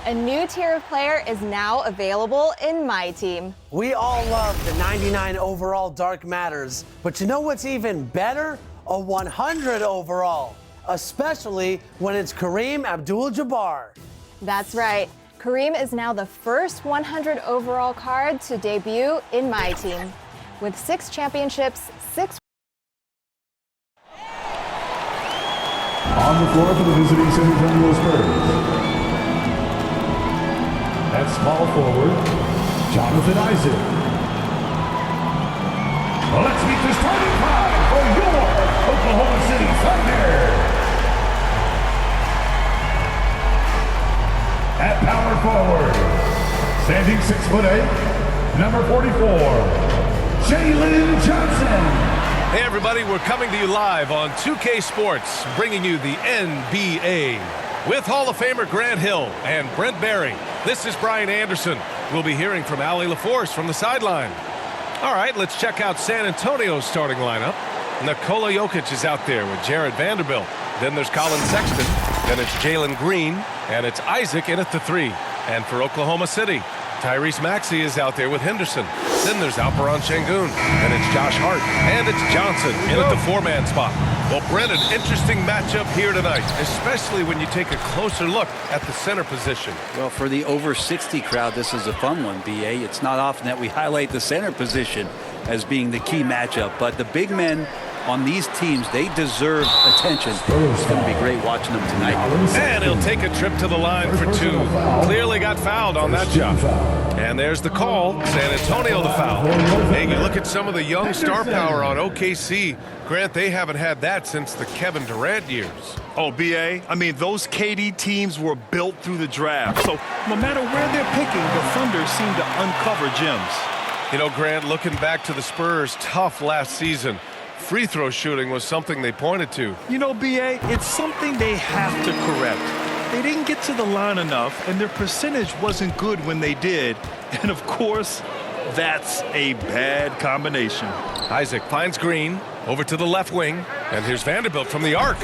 A new tier of player is now available in my team. We all love the 99 overall Dark Matters, but you know what's even better? A 100 overall, especially when it's Kareem Abdul-Jabbar. That's right. Kareem is now the first 100 overall card to debut in my team. With 6 championships, 6... On the floor for the visiting San Antonio Spurs. At small forward, Jonathan Isaac. Let's meet the starting five for your Oklahoma City Thunder. At power forward, standing 6'8", number 44, Jalen Johnson. Hey everybody, we're coming to you live on 2K Sports, bringing you the NBA. With Hall of Famer Grant Hill and Brent Barry, this is Brian Anderson. We'll be hearing from Allie LaForce from the sideline. All right, let's check out San Antonio's starting lineup. Nikola Jokic is out there with Jared Vanderbilt. Then there's Colin Sexton. Then it's Jalen Green. And it's Isaac in at the 3. And for Oklahoma City, Tyrese Maxey is out there with Henderson. Then there's Alperon Şengün. And it's Josh Hart. And it's Johnson in at the 4-man spot. Well, Brent, an interesting matchup here tonight, especially when you take a closer look at the center position. Well, for the over 60 crowd, this is a fun one, B.A. It's not often that we highlight the center position as being the key matchup, but the big men on these teams, they deserve attention. It's going to be great watching them tonight. And he'll take a trip to the line for 2. Clearly got fouled on that shot. And there's the call. San Antonio the foul. Hey, you look at some of the young star power on OKC. Grant, they haven't had that since the Kevin Durant years. Oh, B.A., I mean, those KD teams were built through the draft. So no matter where they're picking, the Thunder seem to uncover gems. You know, Grant, looking back to the Spurs' tough last season, free throw shooting was something they pointed to. You know, B.A., it's something they have to correct. They didn't get to the line enough, and their percentage wasn't good when they did. And, of course, that's a bad combination. Isaac finds Green over to the left wing, and here's Vanderbilt from the arc.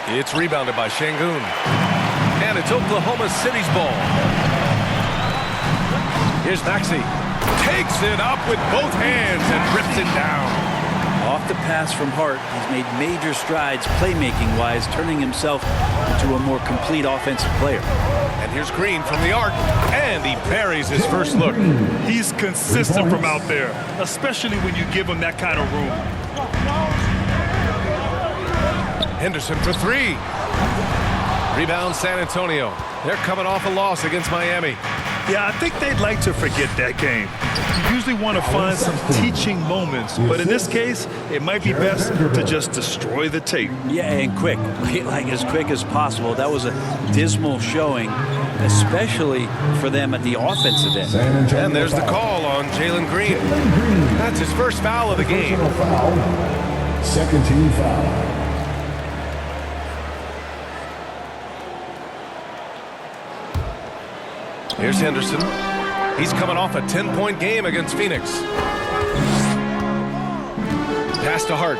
It's rebounded by Şengün. And it's Oklahoma City's ball. Here's Maxey. Takes it up with both hands and rips it down. Off the pass from Hart, he's made major strides playmaking-wise, turning himself into a more complete offensive player. And here's Green from the arc, and he buries his first look. He's consistent from out there, especially when you give him that kind of room. Henderson for 3. Rebound San Antonio. They're coming off a loss against Miami. Yeah, I think they'd like to forget that game. You usually want to find some teaching moments, but in this case, it might be best to just destroy the tape. Yeah, and quick, like as quick as possible. That was a dismal showing, especially for them at the offensive end. And there's the call on Jalen Green. That's his first foul of the game. Second team foul. Here's Henderson. He's coming off a 10-point game against Phoenix. Pass to Hart.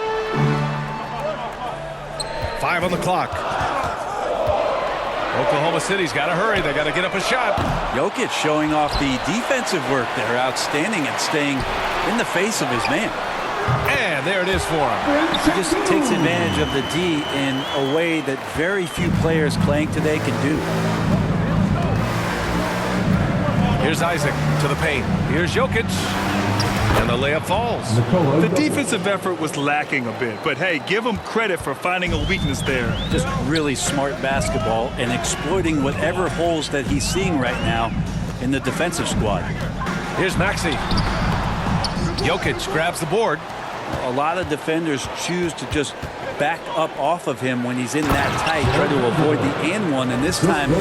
5 on the clock. Oklahoma City's got to hurry. They got to get up a shot. Jokic showing off the defensive work there. Outstanding at staying in the face of his man. And there it is for him. He just takes advantage of the D in a way that very few players playing today can do. Here's Isaac to the paint. Here's Jokic. And the layup falls. The defensive effort was lacking a bit, but hey, give him credit for finding a weakness there. Just really smart basketball and exploiting whatever holes that he's seeing right now in the defensive squad. Here's Maxey. Jokic grabs the board. A lot of defenders choose to just back up off of him when he's in that tight, try to avoid the and one, and this time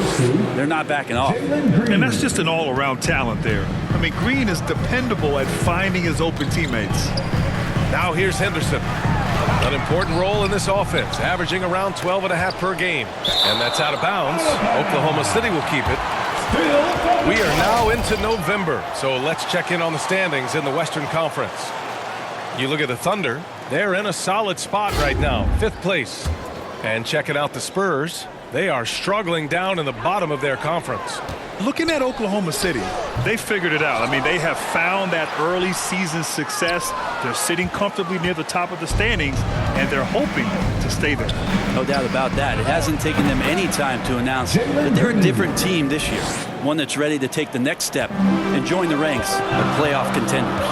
they're not backing off. And that's just an all-around talent there. I mean, Green is dependable at finding his open teammates. Now here's Henderson. An important role in this offense, averaging around 12.5 per game. And that's out of bounds. Oklahoma City will keep it. We are now into November, so let's check in on the standings in the Western Conference. You look at the Thunder, they're in a solid spot right now, 5th place. And checking out the Spurs, they are struggling down in the bottom of their conference. Looking at Oklahoma City, they figured it out. I mean, they have found that early season success. They're sitting comfortably near the top of the standings, and they're hoping to stay there. No doubt about that. It hasn't taken them any time to announce that they're a different team this year. One that's ready to take the next step and join the ranks of playoff contenders.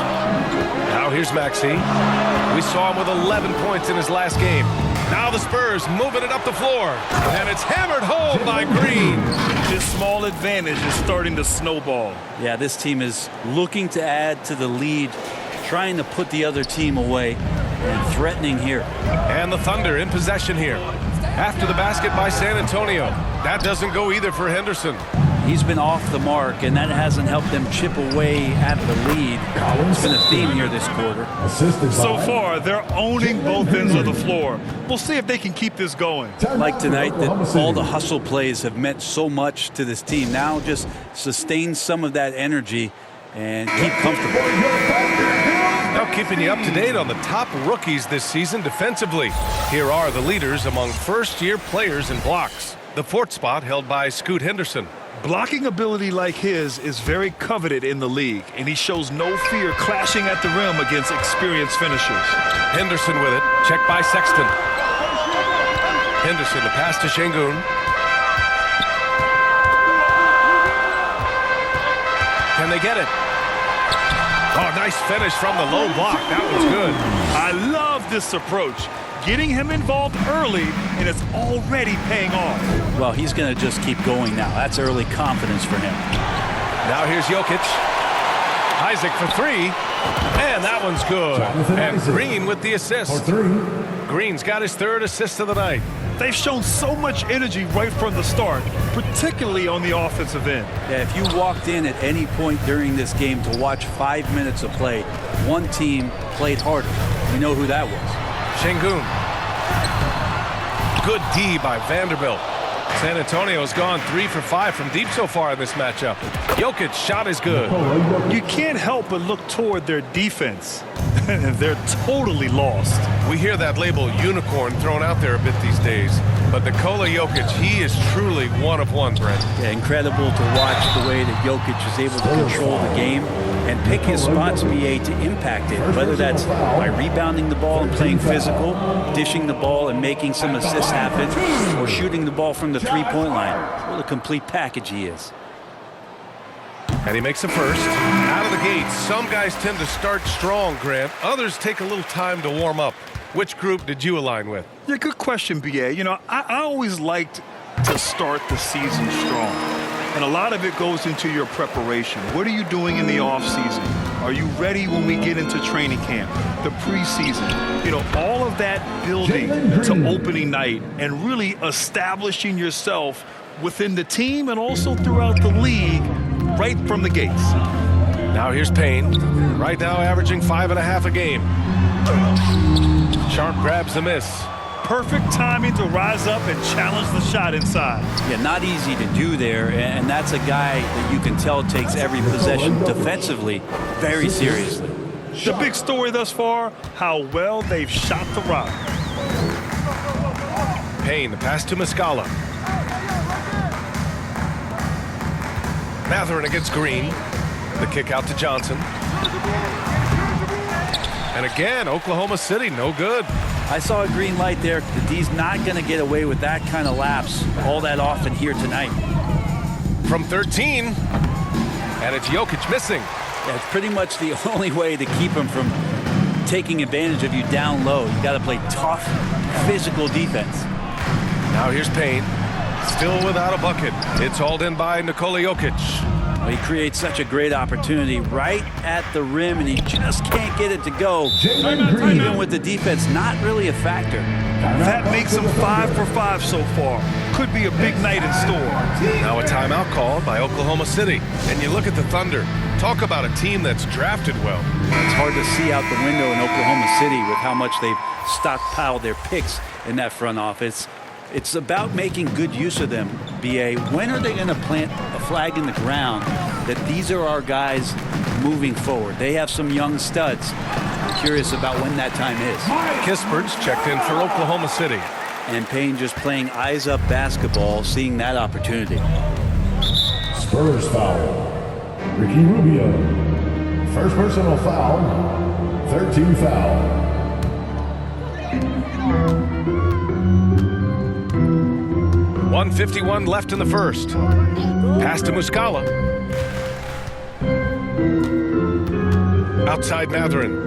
Now here's Maxey. We saw him with 11 points in his last game. Now the Spurs moving it up the floor. And it's hammered home by Green. This small advantage is starting to snowball. Yeah, this team is looking to add to the lead, trying to put the other team away, and threatening here. And the Thunder in possession here. After the basket by San Antonio. That doesn't go either for Henderson. He's been off the mark, and that hasn't helped them chip away at the lead. It's been a theme here this quarter. So far, they're owning both ends of the floor. We'll see if they can keep this going. Like tonight, that all the hustle plays have meant so much to this team. Now just sustain some of that energy and keep comfortable. Now keeping you up to date on the top rookies this season defensively. Here are the leaders among first-year players in blocks. The fourth spot held by Scoot Henderson. Blocking ability like his is very coveted in the league, and he shows no fear clashing at the rim against experienced finishers. Henderson with it. Checked by Sexton. Henderson, the pass to Şengün. Can they get it? Oh, nice finish from the low block. That was good. I love this approach. Getting him involved early, and it's already paying off. Well, he's going to just keep going now. That's early confidence for him. Now here's Jokic. Isaac for three. And that one's good. And Green with the assist. Green's got his third assist of the night. They've shown so much energy right from the start, particularly on the offensive end. Yeah, if you walked in at any point during this game to watch 5 minutes of play, one team played harder. We know who that was. Şengün. Good D by Vanderbilt. San Antonio's gone 3 for 5 from deep so far in this matchup. Jokic's shot is good. You can't help but look toward their defense. They're totally lost. We hear that label unicorn thrown out there a bit these days. But Nikola Jokic, he is truly one of one, Brent. Yeah, incredible to watch the way that Jokic is able to control the game and pick his spots, BA, to impact it. Whether that's by rebounding the ball and playing physical, dishing the ball and making some assists happen, or shooting the ball from the three-point line. What a complete package he is. And he makes a first. Out of the gates, some guys tend to start strong, Grant. Others take a little time to warm up. Which group did you align with? Yeah, good question, BA. You know, I always liked to start the season strong. And a lot of it goes into your preparation. What are you doing in the offseason? Are you ready when we get into training camp, the preseason? You know, all of that building to opening night and really establishing yourself within the team and also throughout the league right from the gates. Now here's Payne. Right now averaging 5.5 a game. Sharp grabs the miss. Perfect timing to rise up and challenge the shot inside. Yeah, not easy to do there, and that's a guy that you can tell takes every possession defensively very seriously. The big story thus far, how well they've shot the rock. Payne, the pass to Muscala. Mathurin against Green. The kick out to Johnson. And again, Oklahoma City, no good. I saw a green light there. The D's not going to get away with that kind of lapse all that often here tonight. From 13, and it's Jokic missing. Yeah, it's pretty much the only way to keep him from taking advantage of you down low. You got to play tough, physical defense. Now here's Payne, still without a bucket. It's hauled in by Nikola Jokic. Well, he creates such a great opportunity right at the rim, and he just can't get it to go. Even with the defense not really a factor. That makes him 5 for 5 so far. Could be a big night in store. Now a timeout called by Oklahoma City. And you look at the Thunder. Talk about a team that's drafted well. It's hard to see out the window in Oklahoma City with how much they've stockpiled their picks in that front office. It's about making good use of them, BA. When are they going to plant a flag in the ground that these are our guys moving forward? They have some young studs. I'm curious about when that time is. Kispert's checked in for Oklahoma City. And Payne just playing eyes-up basketball, seeing that opportunity. Spurs foul. Ricky Rubio. First personal foul. 13 foul. .151 left in the first. Pass to Muscala. Outside Matherin.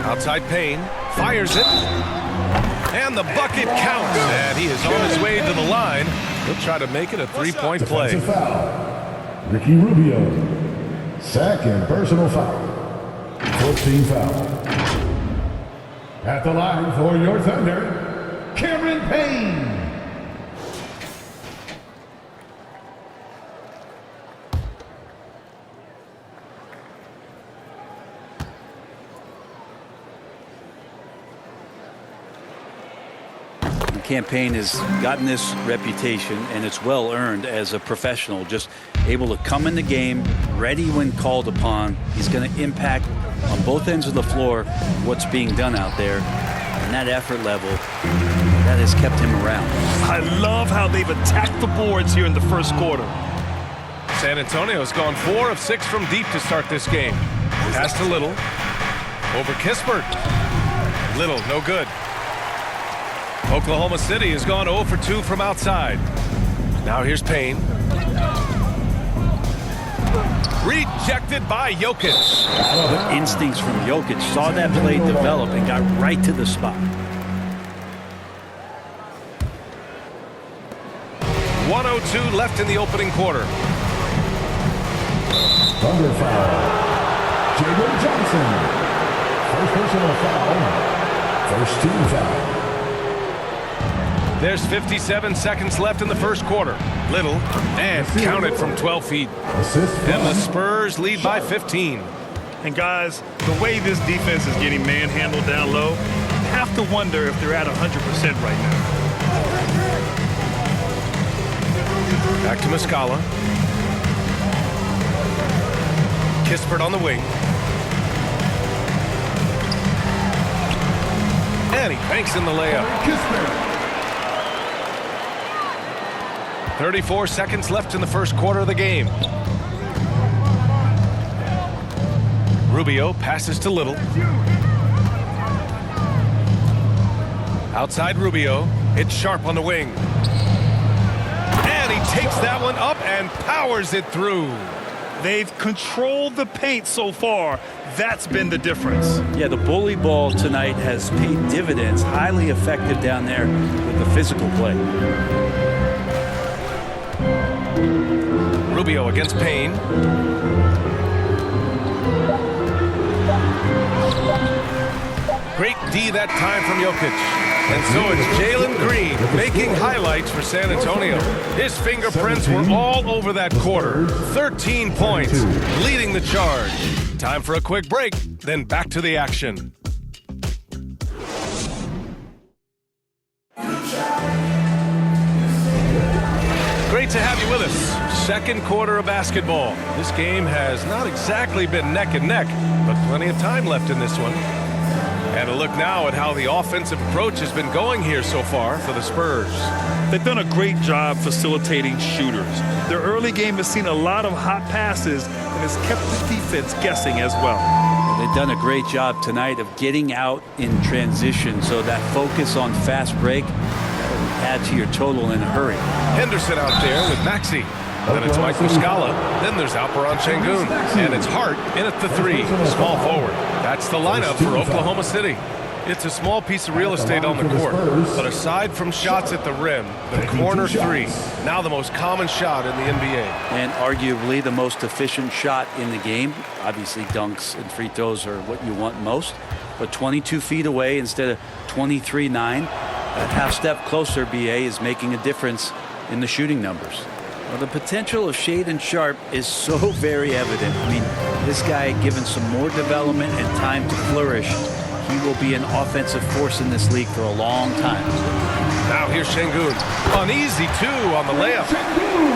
Outside Payne. Fires it. And the bucket counts. And he is on his way to the line. He'll try to make it a three-point play. Defensive foul. Ricky Rubio. Second personal foul. 14 foul. At the line for your Thunder, Cameron Payne. Campaign has gotten this reputation, and it's well earned as a professional, just able to come in the game ready when called upon. He's going to impact on both ends of the floor what's being done out there, and that effort level that has kept him around. I love how they've attacked the boards here in the first quarter. San Antonio has gone 4 of 6 from deep to start this game. Pass to Little. Over Kispert. Little, no good. Oklahoma City has gone 0 for 2 from outside. Now here's Payne. Rejected by Jokic. Good instincts from Jokic. Saw that play develop and got right to the spot. 1:02 left in the opening quarter. Thunder foul. Jalen Johnson. First personal foul. First team foul. There's 57 seconds left in the first quarter. Little, and counted from 12 feet. And the Spurs lead by 15. And guys, the way this defense is getting manhandled down low, you have to wonder if they're at 100% right now. Back to Muscala. Kispert on the wing. And he banks in the layup. Kispert. 34 seconds left in the first quarter of the game. Rubio passes to Little. Outside Rubio. It's Sharp on the wing. And he takes that one up and powers it through. They've controlled the paint so far. That's been the difference. Yeah, the bully ball tonight has paid dividends. Highly effective down there with the physical play. Rubio against Payne. Great D that time from Jokic. And so it's Jalen Green making highlights for San Antonio. His fingerprints were all over that quarter. 13 points, leading the charge. Time for a quick break, then back to the action. Great to have you with us. Second quarter of basketball. This game has not exactly been neck and neck, but plenty of time left in this one. And a look now at how the offensive approach has been going here so far for the Spurs. They've done a great job facilitating shooters. Their early game has seen a lot of hot passes and has kept the defense guessing as well. They've done a great job tonight of getting out in transition, so that focus on fast break add to your total in a hurry. Henderson out there with Maxey. Then it's Mike Muscala. Then there's Alperon Şengün. And it's Hart in at the 3, small forward. That's the lineup for Oklahoma City. It's a small piece of real estate on the court, but aside from shots at the rim, the corner 3, now the most common shot in the NBA. And arguably the most efficient shot in the game. Obviously dunks and free throws are what you want most, but 22 feet away instead of 23-9. That half step closer, BA, is making a difference in the shooting numbers. Well, the potential of Shaedon Sharpe is so very evident. I mean, this guy, given some more development and time to flourish, he will be an offensive force in this league for a long time. Now here's Şengün. An easy 2 on the layup.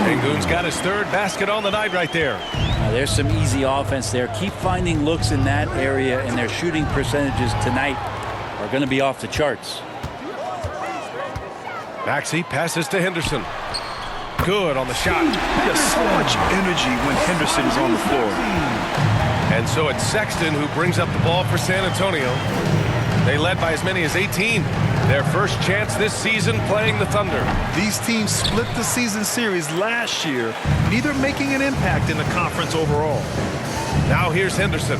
Şengün's got his 3rd basket on the night right there. Now, there's some easy offense there. Keep finding looks in that area, and their shooting percentages tonight are going to be off the charts. Maxey passes to Henderson. Good on the shot. There's so much energy when Henderson is on the floor. And so it's Sexton who brings up the ball for San Antonio. They led by as many as 18. Their first chance this season playing the Thunder. These teams split the season series last year, neither making an impact in the conference overall. Now here's Henderson.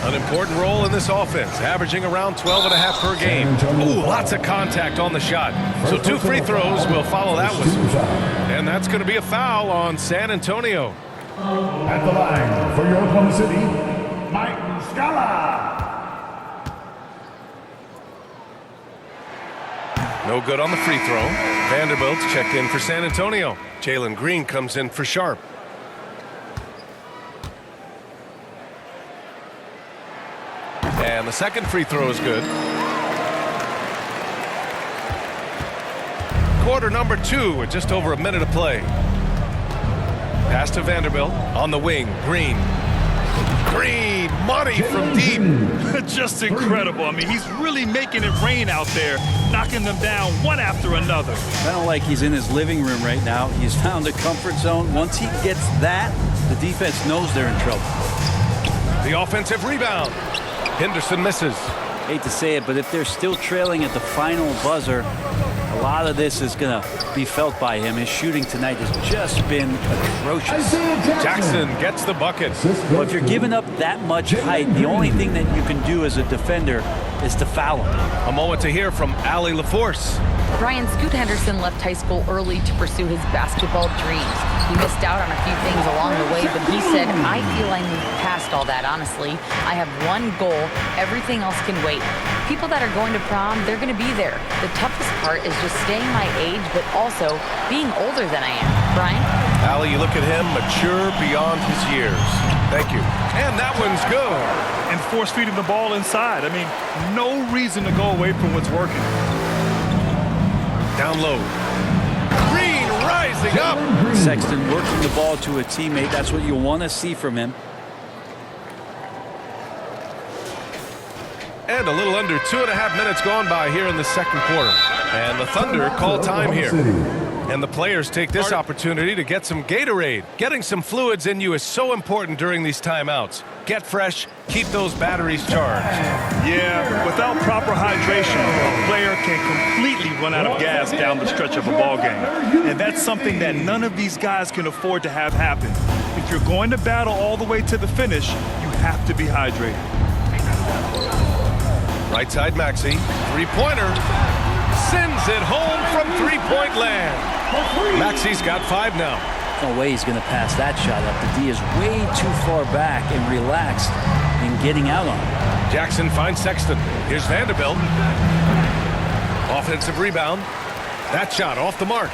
An important role in this offense, averaging around 12.5 per game. Ooh, lots of contact on the shot. So 2 free throws will follow that whistle. And that's going to be a foul on San Antonio. At the line for your Oklahoma City, Mike Muscala. No good on the free throw. Vanderbilt's checked in for San Antonio. Jalen Green comes in for Sharp. And the second free throw is good. Quarter number 2 with just over a minute of play. Pass to Vanderbilt on the wing. Green. Green, money from deep. Just incredible. I mean, he's really making it rain out there, knocking them down one after another. Kind of like he's in his living room right now. He's found a comfort zone. Once he gets that, the defense knows they're in trouble. The offensive rebound. Henderson misses. Hate to say it, but if they're still trailing at the final buzzer, a lot of this is going to be felt by him. His shooting tonight has just been atrocious. Jackson gets the bucket. Well, if you're giving up that much height, the only thing that you can do as a defender is to foul him. A moment to hear from Allie LaForce. Brian, Scoot Henderson left high school early to pursue his basketball dreams. He missed out on a few things along the way, but he said, I feel I moved past all that, honestly. I have one goal. Everything else can wait. People that are going to prom, they're going to be there. The toughest part is just staying my age, but also being older than I am. Brian? Allie, you look at him, mature beyond his years. Thank you. And that one's good. And force feeding the ball inside. I mean, no reason to go away from what's working. Down low. Green rising up. Sexton working the ball to a teammate. That's what you want to see from him. And a little under 2.5 minutes gone by here in the second quarter. And the Thunder call time here. And the players take this opportunity to get some Gatorade. Getting some fluids in you is so important during these timeouts. Get fresh, keep those batteries charged. Yeah, without proper hydration, a player can completely run out of gas down the stretch of a ball game. And that's something that none of these guys can afford to have happen. If you're going to battle all the way to the finish, you have to be hydrated. Right side Maxey, three-pointer. Sends it home from three-point land. Maxey's got 5 now. No way he's going to pass that shot up. The D is way too far back and relaxed in getting out on it. Jackson finds Sexton. Here's Vanderbilt. Offensive rebound. That shot off the mark.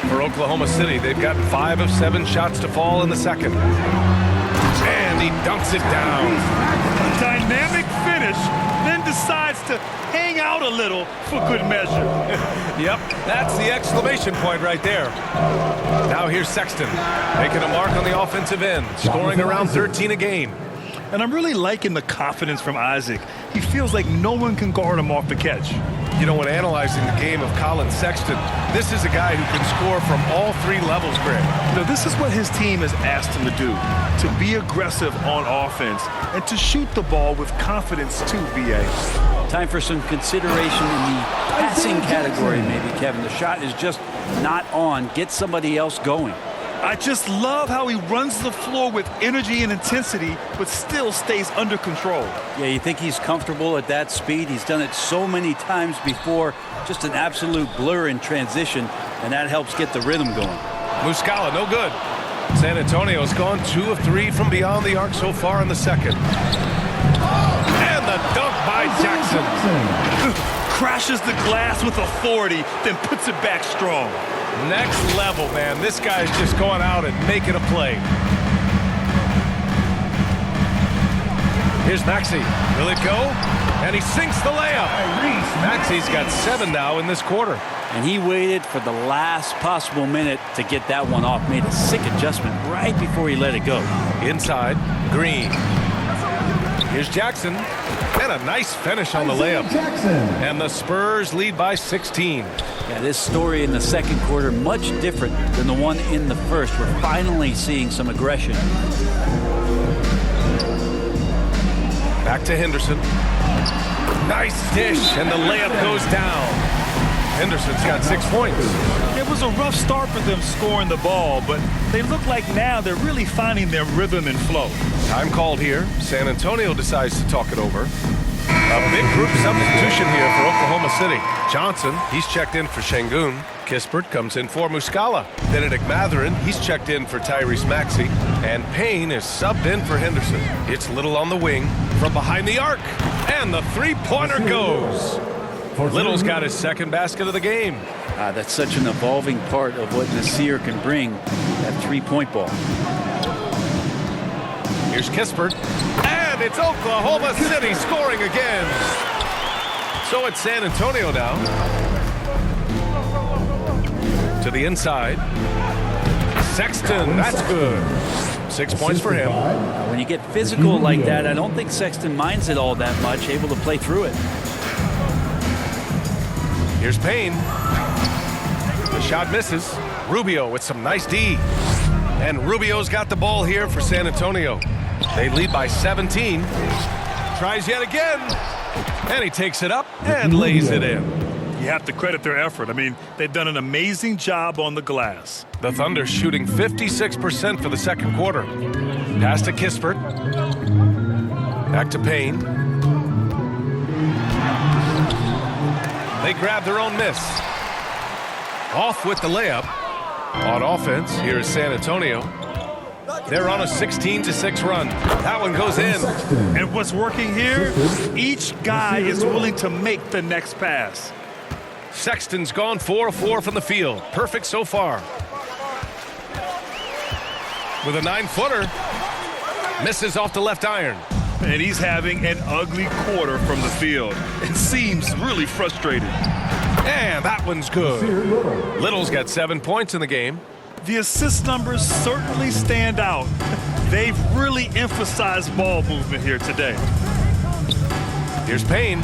For Oklahoma City, they've got 5 of 7 shots to fall in the second. And he dunks it down. A dynamic finish, then decides to hang out a little for good measure. Yep, that's the exclamation point right there. Now here's Sexton, making a mark on the offensive end, scoring around 13 a game. And I'm really liking the confidence from Isaac. He feels like no one can guard him off the catch. You know, when analyzing the game of Colin Sexton, this is a guy who can score from all 3 levels, Greg. Now, this is what his team has asked him to do, to be aggressive on offense and to shoot the ball with confidence too, BA. Time for some consideration in the passing category, maybe, Kevin. The shot is just not on. Get somebody else going. I just love how he runs the floor with energy and intensity, but still stays under control. Yeah, you think he's comfortable at that speed? He's done it so many times before. Just an absolute blur in transition, and that helps get the rhythm going. Muscala, no good. San Antonio's gone 2 of 3 from beyond the arc so far in the second. And the dunk by Jackson. Crashes the glass with authority, then puts it back strong. Next level, man. This guy's just going out and making a play. Here's Maxey. Will it go? And he sinks the layup. Maxey's got 7 now in this quarter. And he waited for the last possible minute to get that one off. Made a sick adjustment right before he let it go. Inside, Green. Here's Jackson. And a nice finish on the layup. And the Spurs lead by 16. Yeah, this story in the second quarter much different than the one in the first. We're finally seeing some aggression. Back to Henderson. Nice dish, and the layup goes down. Henderson's got 6 points. It was a rough start for them scoring the ball, but they look like now they're really finding their rhythm and flow. Time called here. San Antonio decides to talk it over. A big group substitution here for Oklahoma City. Johnson, he's checked in for Şengün. Kispert comes in for Muscala. Benedict Mathurin, he's checked in for Tyrese Maxey. And Payne is subbed in for Henderson. It's Little on the wing from behind the arc. And the three-pointer goes. Little's got his second basket of the game. That's such an evolving part of what Nasir can bring, that three-point ball. Here's Kispert. And it's Oklahoma City scoring again. So it's San Antonio now. To the inside. Sexton, that's good. 6 points for him. When you get physical like that, I don't think Sexton minds it all that much, able to play through it. Here's Payne. The shot misses. Rubio with some nice D. And Rubio's got the ball here for San Antonio. They lead by 17. Tries yet again. And he takes it up and lays it in. You have to credit their effort. I mean, they've done an amazing job on the glass. The Thunder shooting 56% for the second quarter. Pass to Kispert. Back to Payne. They grab their own miss. Off with the layup. On offense, here is San Antonio. They're on a 16-6 run. That one goes in. And what's working here? Each guy is willing to make the next pass. Sexton's gone 4 of 4 from the field. Perfect so far. With a 9-footer. Misses off the left iron. And he's having an ugly quarter from the field. It seems really frustrated. And that one's good. Little's got 7 points in the game. The assist numbers certainly stand out. They've really emphasized ball movement here today. Here's Payne.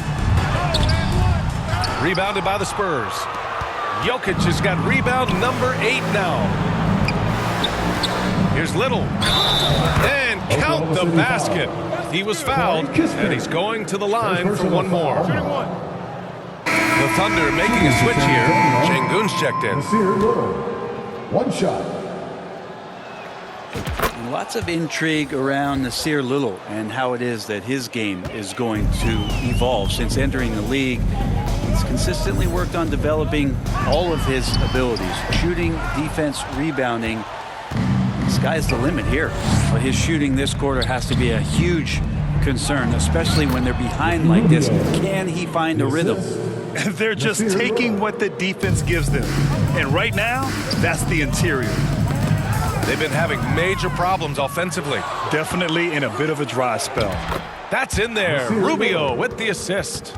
Rebounded by the Spurs. Jokic has got rebound number 8 now. Here's Little. And count the basket. He was fouled, and he's going to the line for one more. The Thunder making a switch here. Şengün's checked in. One shot. Lots of intrigue around Nasir Little and how it is that his game is going to evolve. Since entering the league, he's consistently worked on developing all of his abilities. Shooting, defense, rebounding. Sky's the limit here. But his shooting this quarter has to be a huge concern, especially when they're behind like this. Can he find a rhythm? They're just taking what the defense gives them. And right now, that's the interior. They've been having major problems offensively. Definitely in a bit of a dry spell. That's in there. Rubio with the assist.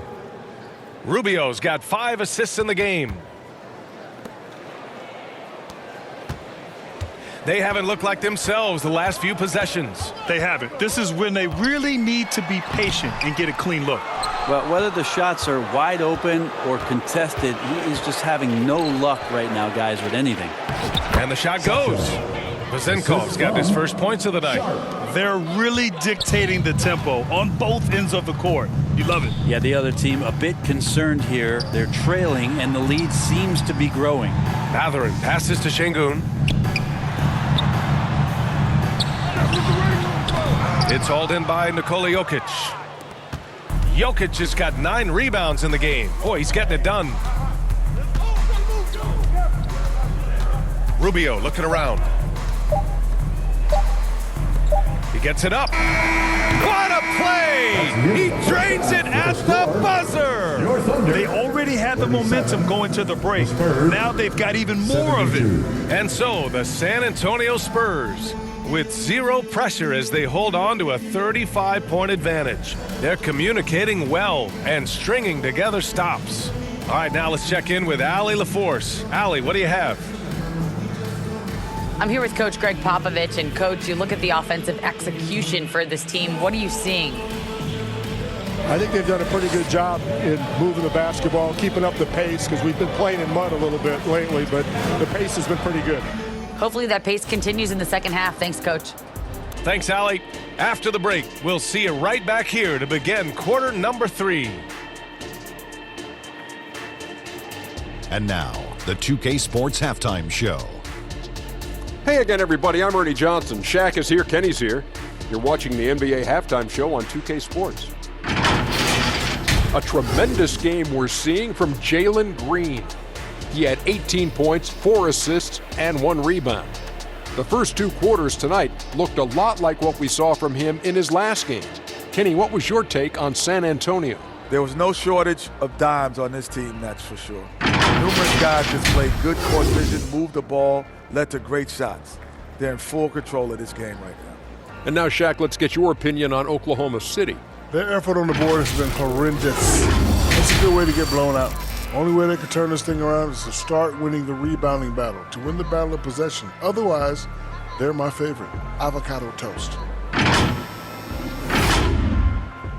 Rubio's got 5 assists in the game. They haven't looked like themselves the last few possessions. They haven't. This is when they really need to be patient and get a clean look. Well, whether the shots are wide open or contested, he is just having no luck right now, guys, with anything. And the shot goes. Vezenkov's got his first points of the night. They're really dictating the tempo on both ends of the court. You love it. Yeah, the other team a bit concerned here. They're trailing, and the lead seems to be growing. Mathurin passes to Şengün. It's hauled in by Nikola Jokic. Jokic has got 9 rebounds in the game. Boy, he's getting it done. Rubio looking around. He gets it up. What a play! He drains it at the buzzer! They already had the momentum going to the break. Now they've got even more of it. And so the San Antonio Spurs, with 0 pressure as they hold on to a 35-point advantage. They're communicating well and stringing together stops. All right, now let's check in with Allie LaForce. Allie, what do you have? I'm here with Coach Greg Popovich. And, Coach, you look at the offensive execution for this team. What are you seeing? I think they've done a pretty good job in moving the basketball, keeping up the pace, because we've been playing in mud a little bit lately, but the pace has been pretty good. Hopefully that pace continues in the second half. Thanks, Coach. Thanks, Allie. After the break, we'll see you right back here to begin quarter number 3. And now, the 2K Sports Halftime Show. Hey again, everybody. I'm Ernie Johnson. Shaq is here. Kenny's here. You're watching the NBA Halftime Show on 2K Sports. A tremendous game we're seeing from Jalen Green. He had 18 points, 4 assists, and 1 rebound. The first 2 quarters tonight looked a lot like what we saw from him in his last game. Kenny, what was your take on San Antonio? There was no shortage of dimes on this team, that's for sure. Numerous guys displayed good court vision, moved the ball, led to great shots. They're in full control of this game right now. And now, Shaq, let's get your opinion on Oklahoma City. Their effort on the board has been horrendous. It's a good way to get blown out. Only way they can turn this thing around is to start winning the rebounding battle, to win the battle of possession. Otherwise, they're my favorite. Avocado toast.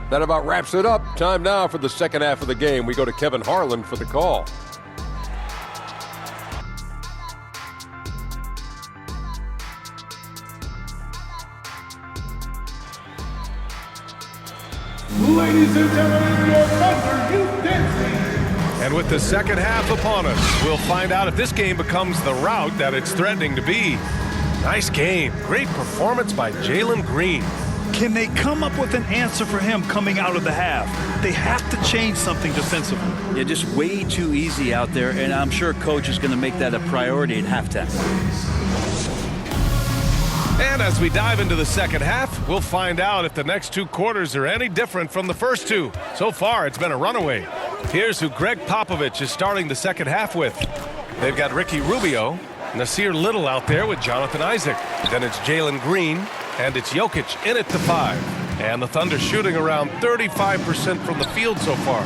That about wraps it up. Time now for the second half of the game. We go to Kevin Harlan for the call. Ladies and gentlemen, your Thunder Youth Dancing. And with the second half upon us, we'll find out if this game becomes the rout that it's threatening to be. Nice game. Great performance by Jalen Green. Can they come up with an answer for him coming out of the half? They have to change something defensively. Yeah, just way too easy out there, and I'm sure Coach is going to make that a priority at halftime. And as we dive into the second half, we'll find out if the next 2 quarters are any different from the first 2. So far, it's been a runaway. Here's who Greg Popovich is starting the second half with. They've got Ricky Rubio, Nasir Little out there with Jonathan Isaac. Then it's Jalen Green, and it's Jokic in at the 5. And the Thunder shooting around 35% from the field so far.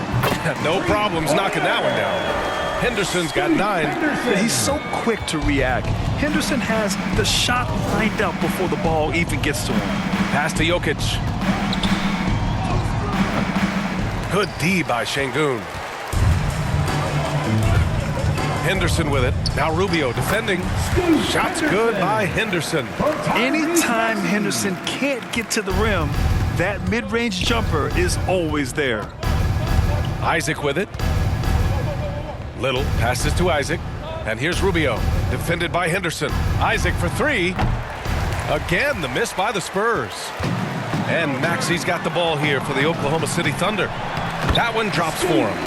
No problems knocking that one down. Henderson's got 9. He's so quick to react. Henderson has the shot lined up before the ball even gets to him. Pass to Jokic. Good D by Şengün. Henderson with it. Now Rubio defending. Shots good by Henderson. Anytime Henderson can't get to the rim, that mid-range jumper is always there. Isaac with it. Little passes to Isaac. And here's Rubio, defended by Henderson. Isaac for 3. Again, the miss by the Spurs. And Maxi's got the ball here for the Oklahoma City Thunder. That one drops for him.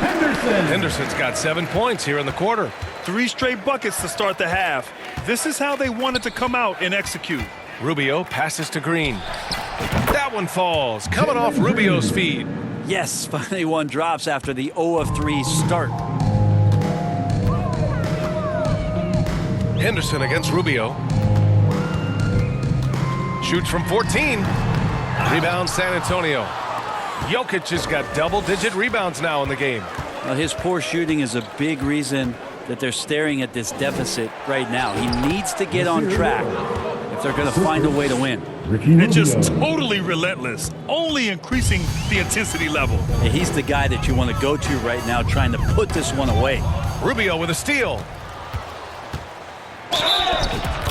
Henderson's got 7 points here in the quarter. 3 straight buckets to start the half. This is how they wanted to come out and execute. Rubio passes to Green. That one falls, coming off Rubio's feed. Yes, finally one drops after the 0 of 3 start. Henderson against Rubio. Shoots from 14. Rebound San Antonio. Jokic has got double-digit rebounds now in the game. Well, his poor shooting is a big reason that they're staring at this deficit right now. He needs to get on track if they're going to find a way to win. And just totally relentless, only increasing the intensity level. Yeah, he's the guy that you want to go to right now, trying to put this one away. Rubio with a steal.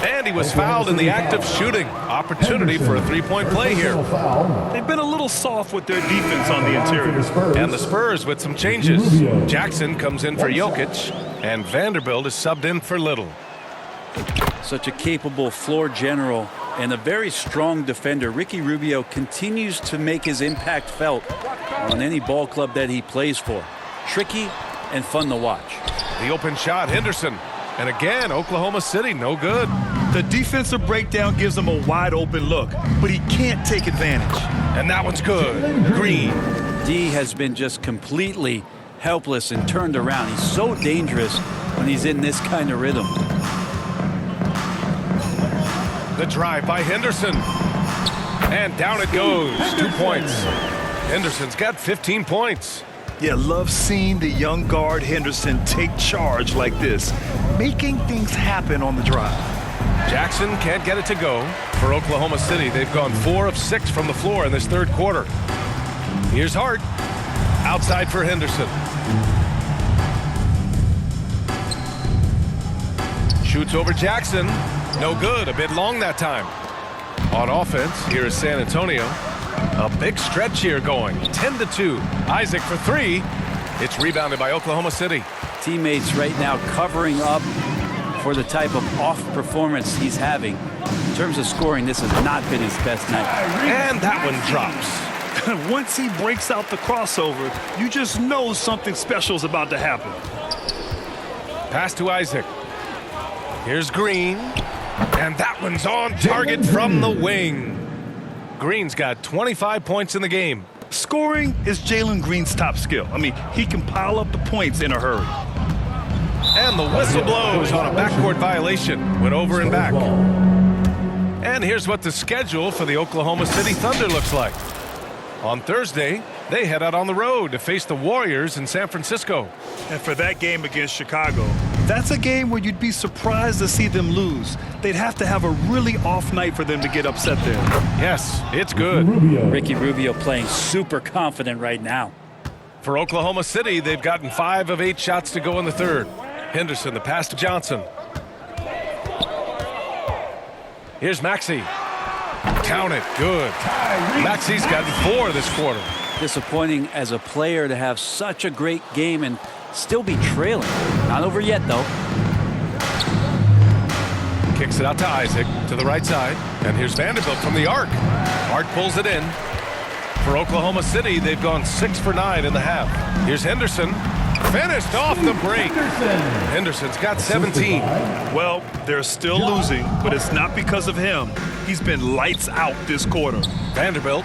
And he was fouled in the act of shooting. Opportunity for a 3-point play here. They've been a little soft with their defense on the interior. And the Spurs with some changes. Jackson comes in for Jokic, and Vanderbilt is subbed in for Little. Such a capable floor general and a very strong defender. Ricky Rubio continues to make his impact felt on any ball club that he plays for. Tricky and fun to watch. The open shot, Henderson. And again, Oklahoma City, no good. The defensive breakdown gives him a wide open look, but he can't take advantage. And that one's good. Green. D has been just completely helpless and turned around. He's so dangerous when he's in this kind of rhythm. The drive by Henderson. And down it goes. 2 points. Henderson's got 15 points. Yeah, love seeing the young guard Henderson take charge like this, making things happen on the drive. Jackson can't get it to go. For Oklahoma City, they've gone 4 of 6 from the floor in this third quarter. Here's Hart. Outside for Henderson. Shoots over Jackson. No good. A bit long that time. On offense, here is San Antonio. A big stretch here going. 10-2. Isaac for three. It's rebounded by Oklahoma City. Teammates right now covering up for the type of off performance he's having. In terms of scoring, this has not been his best night. And that one drops. Once he breaks out the crossover, you just know something special is about to happen. Pass to Isaac. Here's Green. And that one's on target from the wing. Green's got 25 points in the game. Scoring is Jalen Green's top skill. I mean, he can pile up the points in a hurry. And the whistle blows on a backcourt violation. Went over and back. And here's what the schedule for the Oklahoma City Thunder looks like. On Thursday, they head out on the road to face the Warriors in San Francisco. And for that game against Chicago, that's a game where you'd be surprised to see them lose. They'd have to have a really off night for them to get upset there. Yes, it's good. Ricky Rubio playing super confident right now. For Oklahoma City, they've gotten 5 of 8 shots to go in the third. Henderson, the pass to Johnson. Here's Maxey. Count it. Good. Maxey's gotten 4 this quarter. Disappointing as a player to have such a great game and still be trailing. Not over yet, though. Kicks it out to Isaac to the right side. And here's Vanderbilt from the arc. Hart pulls it in. For Oklahoma City, they've gone 6 for 9 in the half. Here's Henderson. Finished off the break. Henderson's got 17. Well, they're still losing, but it's not because of him. He's been lights out this quarter. Vanderbilt.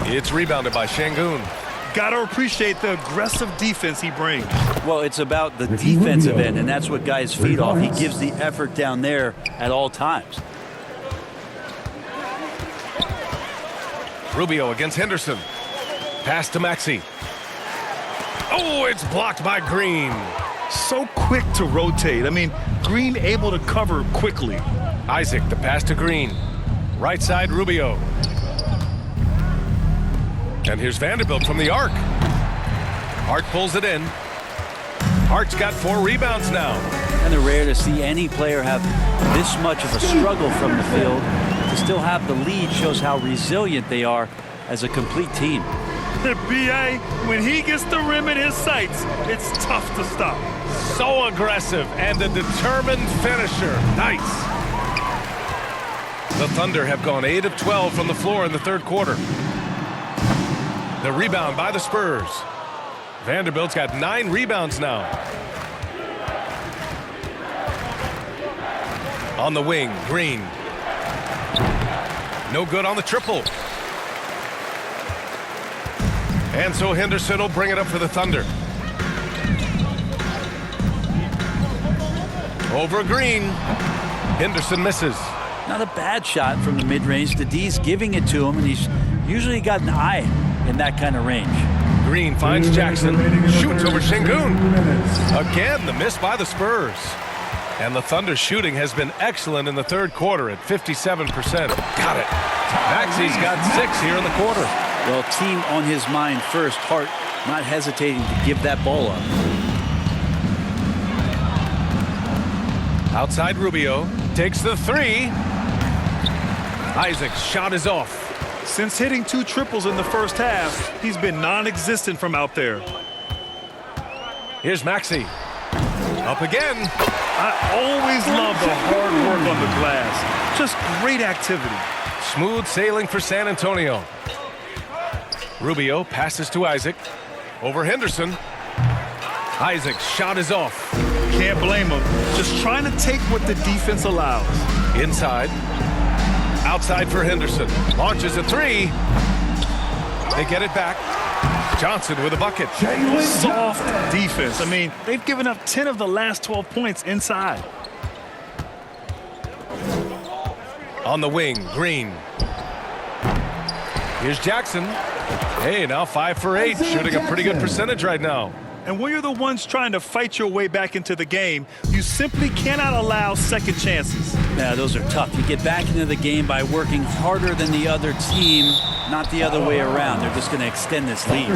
It's rebounded by Şengün. Gotta appreciate the aggressive defense he brings. Well, it's about the defensive end, and that's what guys feed off. He gives the effort down there at all times. Rubio against Henderson. Pass to Maxey. Oh, it's blocked by Green. So quick to rotate. I mean, Green able to cover quickly. Isaac, the pass to Green. Right side, Rubio. And here's Vanderbilt from the arc. Hart pulls it in. Hart's got 4 rebounds now. And it's rare to see any player have this much of a struggle from the field. To still have the lead shows how resilient they are as a complete team. B.A., when he gets the rim in his sights, it's tough to stop. So aggressive and a determined finisher. Nice. The Thunder have gone 8 of 12 from the floor in the third quarter. The rebound by the Spurs. Vanderbilt's got 9 rebounds now. On the wing, Green. No good on the triple. And so Henderson will bring it up for the Thunder. Over Green. Henderson misses. Not a bad shot from the mid-range. The D's giving it to him, and he's usually got an eye in that kind of range. Green finds Jackson. Shoots over Şengün. Again, the miss by the Spurs. And the Thunder shooting has been excellent in the third quarter at 57%. Got it. Maxey's got 6 here in the quarter. Well, team on his mind first. Hart not hesitating to give that ball up. Outside Rubio. Takes the 3. Isaac's shot is off. Since hitting 2 triples in the first half, he's been non-existent from out there. Here's Maxey. Up again. I always love the hard work on the glass. Just great activity. Smooth sailing for San Antonio. Rubio passes to Isaac. Over Henderson. Isaac's shot is off. Can't blame him. Just trying to take what the defense allows. Inside. Outside for Henderson. Launches a 3. They get it back. Johnson with a bucket. Soft defense. I mean, they've given up 10 of the last 12 points inside. On the wing, Green. Here's Jackson. Hey, now 5 for 8. Shooting a pretty good percentage right now. And when you're the ones trying to fight your way back into the game, you simply cannot allow second chances. Yeah, those are tough. You get back into the game by working harder than the other team not the other way around. They're just going to extend this lead.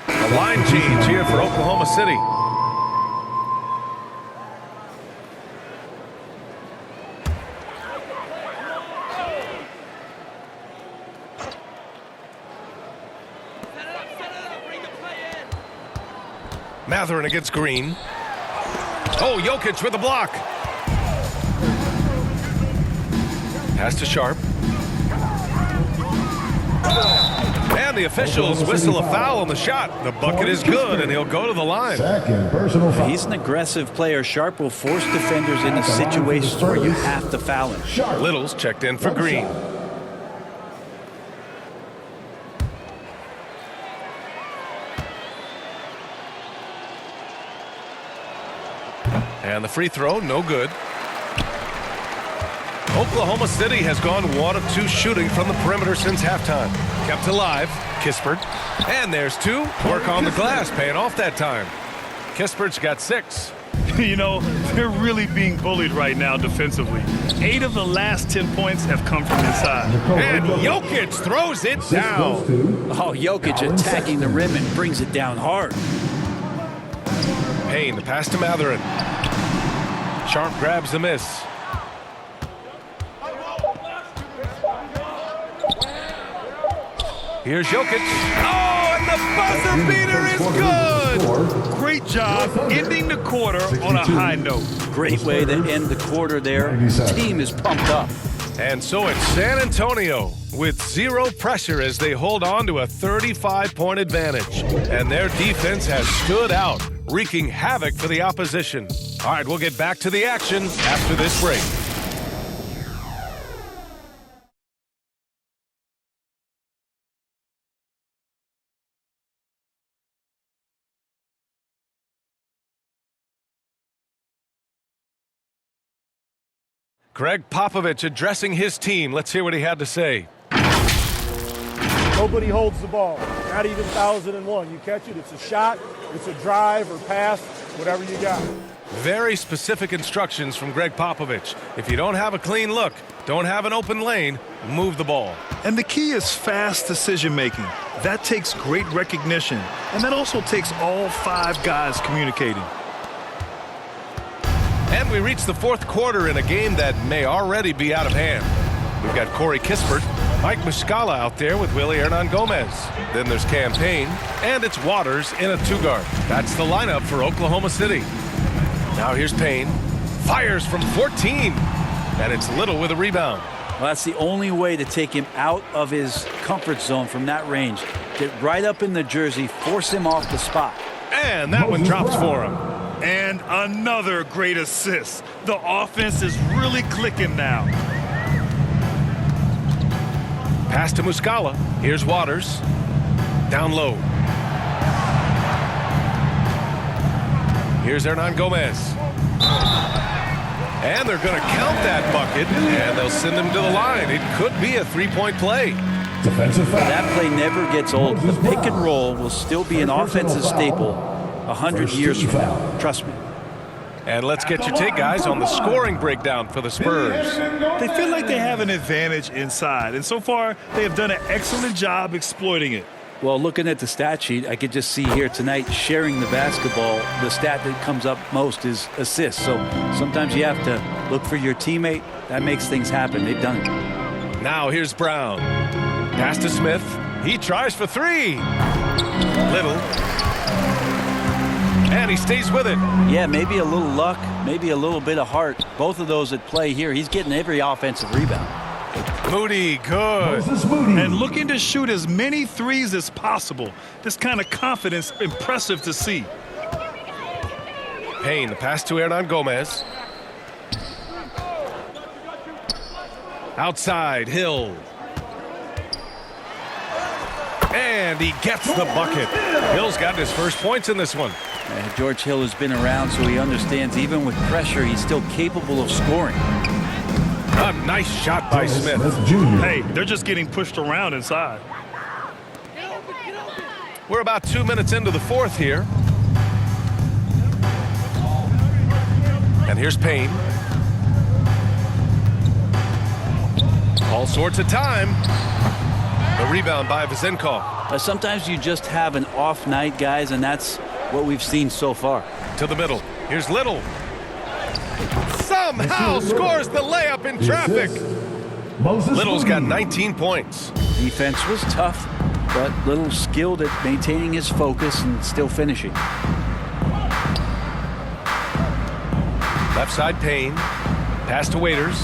A line change here for Oklahoma City. Matherin against Green. Oh, Jokic with the block. Pass to Sharp. And the officials whistle a foul on the shot. The bucket is good, and he'll go to the line. He's an aggressive player. Sharp will force defenders into situations where you have to foul him. Little's checked in for Green. And the free throw, no good. Oklahoma City has gone 1 of 2 shooting from the perimeter since halftime. Kept alive, Kispert. And there's 2. Work on the glass, paying off that time. Kispert's got 6. You know, they're really being bullied right now defensively. 8 of the last 10 points have come from inside. And Jokic throws it down. Oh, Jokic attacking the rim and brings it down hard. Payne, the pass to Matherin. Sharp grabs the miss. Here's Jokic. Oh, and the buzzer beater is good. Great job ending the quarter on a high note. Great way to end the quarter there. The team is pumped up. And so it's San Antonio with 0 pressure as they hold on to a 35-point advantage. And their defense has stood out, wreaking havoc for the opposition. All right, we'll get back to the action after this break. Greg Popovich addressing his team. Let's hear what he had to say. Nobody holds the ball, not even 1001. You catch it, it's a shot, it's a drive or pass, whatever you got. Very specific instructions from Greg Popovich. If you don't have a clean look, don't have an open lane, move the ball. And the key is fast decision-making. That takes great recognition, and that also takes all 5 guys communicating. And we reach the 4th quarter in a game that may already be out of hand. We've got Corey Kispert, Mike Muscala out there with Willie Hernan-Gomez. Then there's Cam Payne, and it's Waters in a 2-guard. That's the lineup for Oklahoma City. Now here's Payne. Fires from 14. And it's Little with a rebound. Well, that's the only way to take him out of his comfort zone from that range. Get right up in the jersey, force him off the spot. And that one drops for him. And another great assist. The offense is really clicking now. Pass to Muscala. Here's Waters. Down low. Here's Hernan-Gomez. And they're going to count that bucket, and they'll send him to the line. It could be a 3-point play. Defensive foul. That play never gets old. The pick and roll will still be an offensive staple 100 years from now. Trust me. And let's get your take, guys, on the scoring breakdown for the Spurs. They feel like they have an advantage inside, and so far they have done an excellent job exploiting it. Well, looking at the stat sheet, I could just see here tonight sharing the basketball. The stat that comes up most is assists. So sometimes you have to look for your teammate. That makes things happen. They've done it. Now here's Brown. Pass to Smith. He tries for 3. Little. And he stays with it. Yeah, maybe a little luck, maybe a little bit of heart. Both of those at play here. He's getting every offensive rebound. Moody, good. And looking to shoot as many threes as possible. This kind of confidence, impressive to see. Payne, the pass to Hernan-Gomez. Outside, Hill. And he gets the bucket. Hill's got his first points in this one. George Hill has been around, so he understands even with pressure, he's still capable of scoring. A nice shot by Smith. Hey, they're just getting pushed around inside. We're about 2 minutes into the 4th here. And here's Payne. All sorts of time. The rebound by Vezenkov. Sometimes you just have an off night, guys, and that's what we've seen so far. To the middle. Here's Little. Somehow scores the layup in traffic. Little's got 19 points. Defense was tough, but Little skilled at maintaining his focus and still finishing. Left side Payne. Pass to Waiters.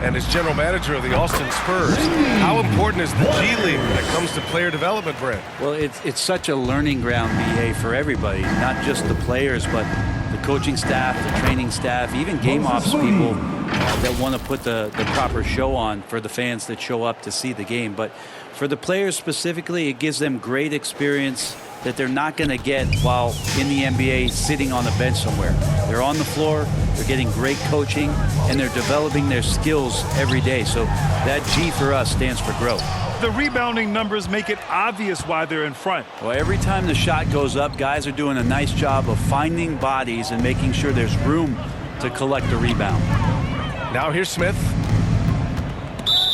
And as general manager of the Austin Spurs, how important is the G League when it comes to player development, Brent? Well, it's such a learning ground, BA, for everybody, not just the players, but the coaching staff, the training staff, even game ops people that want to put the proper show on for the fans that show up to see the game. But for the players specifically, it gives them great experience that they're not going to get while in the NBA sitting on a bench somewhere. They're on the floor, they're getting great coaching, and they're developing their skills every day. So that G for us stands for growth. The rebounding numbers make it obvious why they're in front. Well, every time the shot goes up, guys are doing a nice job of finding bodies and making sure there's room to collect the rebound. Now here's Smith.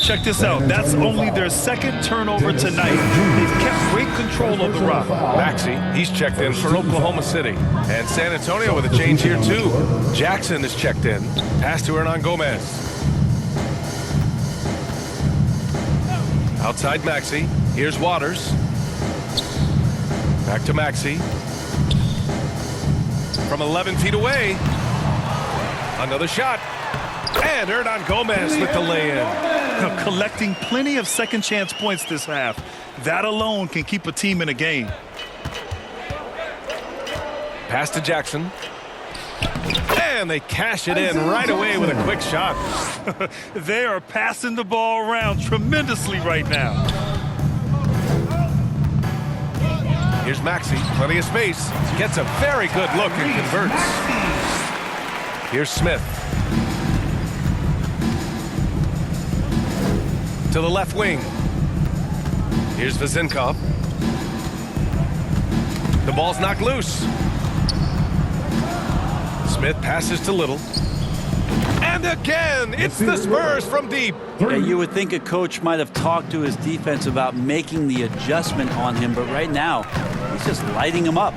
Check this out. That's only their second turnover tonight. They've kept great control of the rock. Maxey, he's checked in for Oklahoma City. And San Antonio with a change here, too. Jackson is checked in. Pass to Hernan Gomez. Outside Maxey. Here's Waters. Back to Maxey. From 11 feet away. Another shot. And Hernan Gomez with the lay-in. Collecting plenty of second chance points this half. That alone can keep a team in a game. Pass to Jackson. And they cash it in right away with a quick shot. They are passing the ball around tremendously right now. Here's Maxey. Plenty of space. Gets a very good look and converts. Here's Smith. To the left wing. Here's Vezenkov. The ball's knocked loose. Smith passes to Little. And again, it's the Spurs from deep. Yeah, you would think a coach might have talked to his defense about making the adjustment on him, but right now, he's just lighting him up.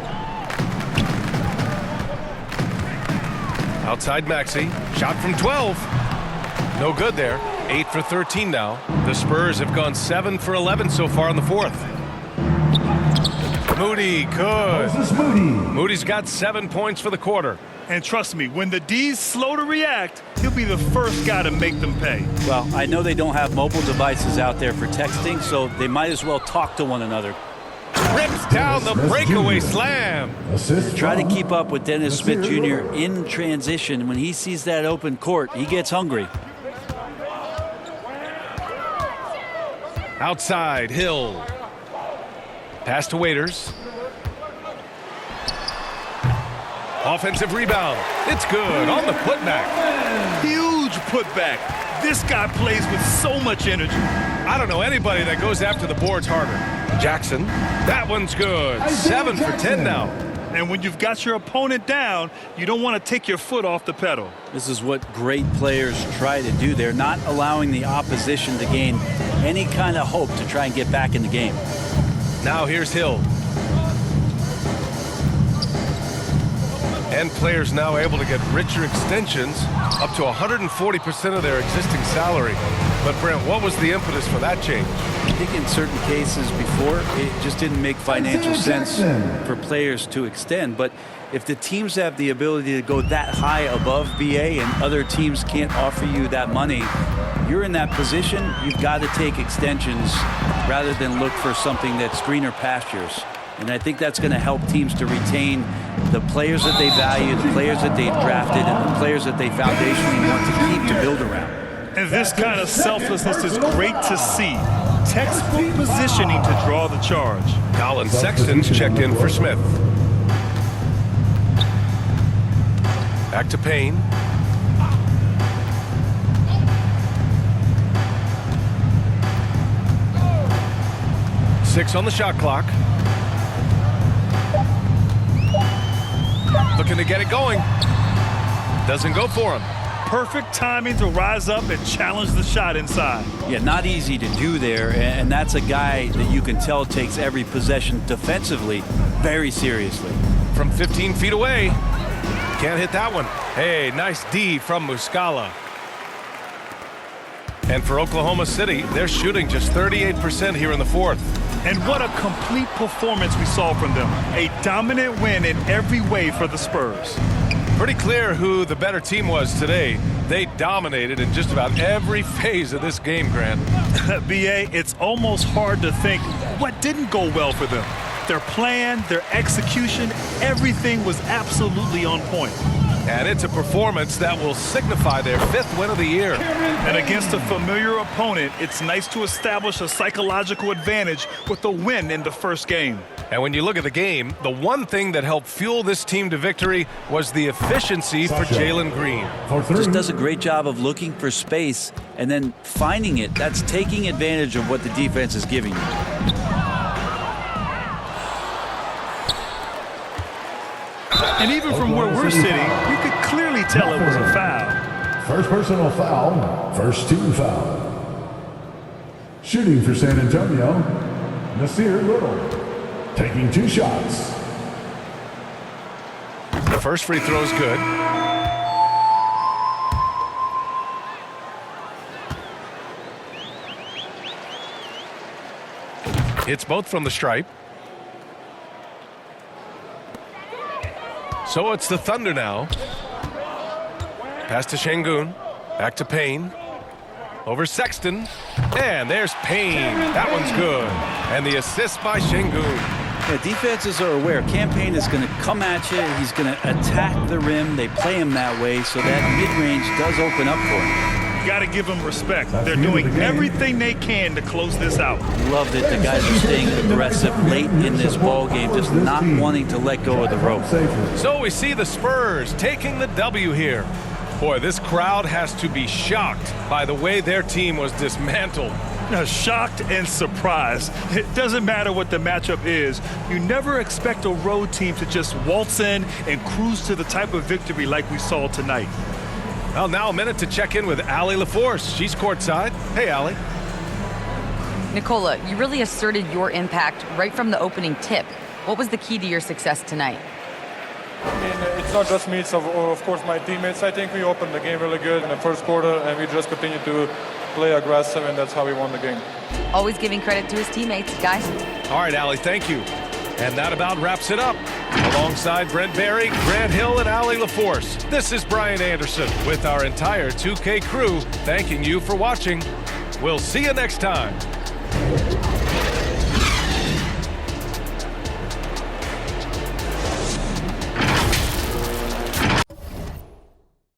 Outside Maxey. Shot from 12. No good there. 8 for 13 now. The Spurs have gone 7 for 11 so far in the fourth. Moody good. Moody's got 7 points for the quarter. And trust me, when the D's slow to react, he'll be the first guy to make them pay. Well, I know they don't have mobile devices out there for texting, so they might as well talk to one another. Rips down the breakaway slam. Try to keep up with Dennis Smith Jr. in transition. When he sees that open court, he gets hungry. Outside, Hill. Pass to Waiters. Offensive rebound. It's good on the putback. Huge putback. This guy plays with so much energy. I don't know anybody that goes after the boards harder. Jackson. That one's good. 7 for 10 now. And when you've got your opponent down, you don't want to take your foot off the pedal. This is what great players try to do. They're not allowing the opposition to gain any kind of hope to try and get back in the game. Now here's Hill. And players now able to get richer extensions up to 140% of their existing salary. But Brent, what was the impetus for that change? I think in certain cases before, it just didn't make financial sense for players to extend. But if the teams have the ability to go that high above BA and other teams can't offer you that money, you're in that position, you've got to take extensions rather than look for something that's greener pastures. And I think that's going to help teams to retain the players that they value, the players that they've drafted, and the players that they foundationally want to keep to build around. And this kind of selflessness is great to see. Textbook positioning to draw the charge. Colin Sexton's checked in for Smith. Back to Payne. Six on the shot clock. Looking to get it going. Doesn't go for him. perfect timing to rise up and challenge the shot inside. Yeah, not easy to do there, and that's a guy that you can tell takes every possession defensively very seriously. From 15 feet away. Can't hit that one. Hey, nice D from Muscala. And for Oklahoma City, they're shooting just 38% here in the fourth. And what a complete performance we saw from them. A dominant win in every way for the Spurs. Pretty clear who the better team was today. They dominated in just about every phase of this game, Grant. B.A., it's almost hard to think what didn't go well for them. Their plan, their execution, everything was absolutely on point. And it's a performance that will signify their 5th win of the year. And against a familiar opponent, it's nice to establish a psychological advantage with the win in the first game. And when you look at the game, the one thing that helped fuel this team to victory was the efficiency for Jalen Green. Just does a great job of looking for space and then finding it. That's taking advantage of what the defense is giving you. And even from where we're sitting, you could clearly tell it was a foul. First personal foul, first team foul. Shooting for San Antonio, Nasir Little, taking 2 shots. The first free throw is good. It's both from the stripe. So it's the Thunder now. Pass to Şengün. Back to Payne. Over Sexton. And there's Payne. That one's good. And the assist by Şengün. Yeah, defenses are aware. Campaign is going to come at you. He's going to attack the rim. They play him that way, so that mid-range does open up for him. You got to give them respect. They're doing everything they can to close this out. Love that the guys are staying aggressive late in this ball game, just not wanting to let go of the rope. So we see the Spurs taking the W here. Boy, this crowd has to be shocked by the way their team was dismantled. Shocked and surprised. It doesn't matter what the matchup is. You never expect a road team to just waltz in and cruise to the type of victory like we saw tonight. Well, now a minute to check in with Allie LaForce. She's courtside. Hey, Allie. Nikola, you really asserted your impact right from the opening tip. What was the key to your success tonight? I mean, it's not just me, it's of course my teammates. I think we opened the game really good in the first quarter, and we just continued to play aggressive, and that's how we won the game. Always giving credit to his teammates, guys. All right, Allie, thank you. And that about wraps it up. Alongside Brent Barry, Grant Hill, and Allie LaForce, this is Brian Anderson with our entire 2K crew thanking you for watching. We'll see you next time.